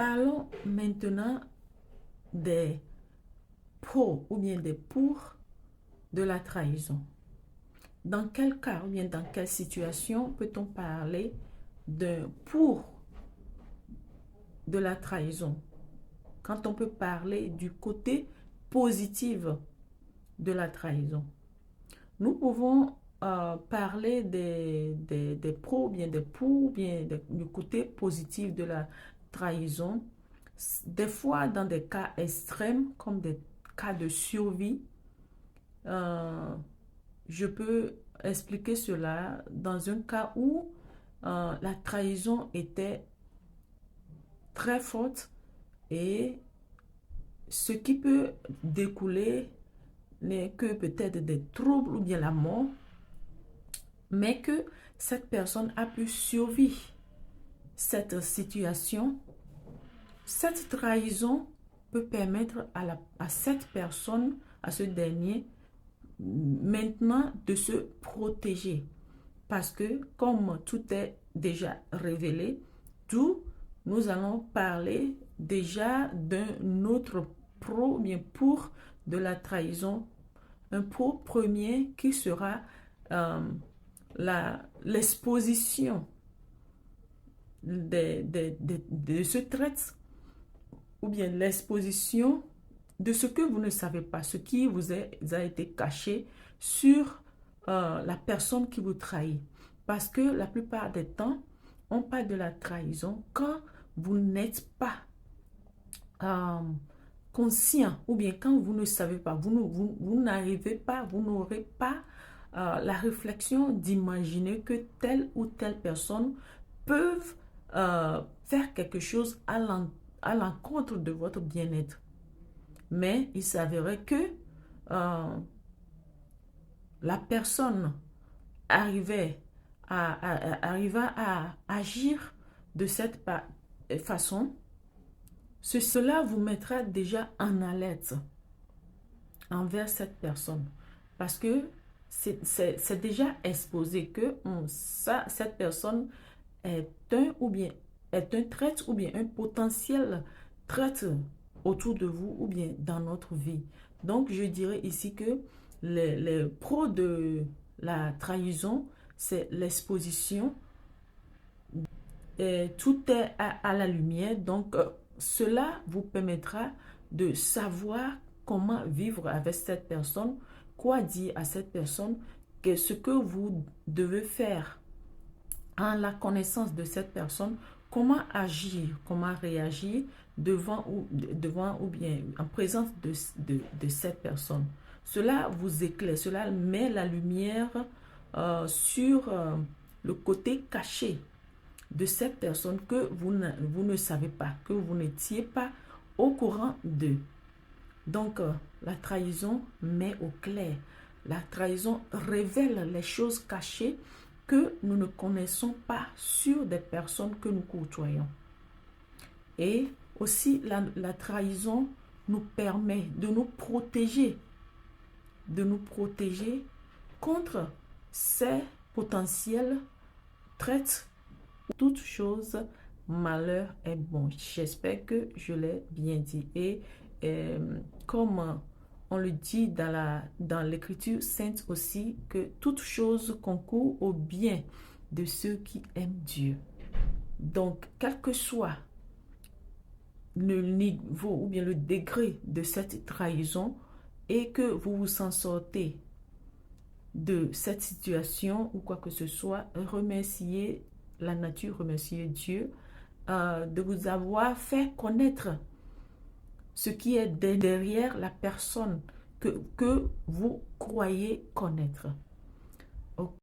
Parlons maintenant des pros ou bien des pour de la trahison. Dans quel cas ou bien dans quelle situation peut-on parler d'un pour de la trahison? Quand on peut parler du côté positif de la trahison. Nous pouvons parler des pros, bien des pour, bien du côté positif de la trahison. Des fois, dans des cas extrêmes, comme des cas de survie, je peux expliquer cela dans un cas où la trahison était très forte et ce qui peut découler n'est que peut-être des troubles ou bien la mort, mais que cette personne a pu survivre cette situation. Cette trahison peut permettre à cette personne, à ce dernier, maintenant de se protéger. Parce que comme tout est déjà révélé, tout, nous allons parler déjà d'un autre pro, bien pour de la trahison. Un pro premier qui sera l'exposition de ce trait ou bien l'exposition de ce que vous ne savez pas, ce qui vous a été caché sur la personne qui vous trahit. Parce que la plupart des temps, on parle de la trahison quand vous n'êtes pas conscient ou bien quand vous ne savez pas, vous n'arrivez pas, vous n'aurez pas la réflexion d'imaginer que telle ou telle personne peuvent faire quelque chose à l'encontre de votre bien-être. Mais il s'avérait que la personne arriva à agir de cette façon. Cela vous mettra déjà en alerte envers cette personne. Parce que c'est déjà exposé que cette personne est un trait ou bien un potentiel trait autour de vous ou bien dans notre vie. Donc, je dirais ici que les pros de la trahison, c'est l'exposition. Et tout est à la lumière. Donc, cela vous permettra de savoir comment vivre avec cette personne, quoi dire à cette personne, ce que vous devez faire en la connaissance de cette personne, comment agir, comment réagir devant ou bien en présence de cette personne. Cela vous éclaire, cela met la lumière sur le côté caché de cette personne que vous ne savez pas, que vous n'étiez pas au courant d'eux. Donc, la trahison met au clair. La trahison révèle les choses cachées que nous ne connaissons pas sur des personnes que nous côtoyons. Et aussi, la trahison nous permet de nous protéger contre ces potentiels traits. Toute chose, malheur est bon. J'espère que je l'ai bien dit. Et comme on le dit dans l'Écriture sainte aussi, que toute chose concourt au bien de ceux qui aiment Dieu. Donc, quel que soit le niveau ou bien le degré de cette trahison et que vous vous en sortez de cette situation ou quoi que ce soit, remerciez la nature, remerciez Dieu de vous avoir fait connaître ce qui est derrière la personne que vous croyez connaître.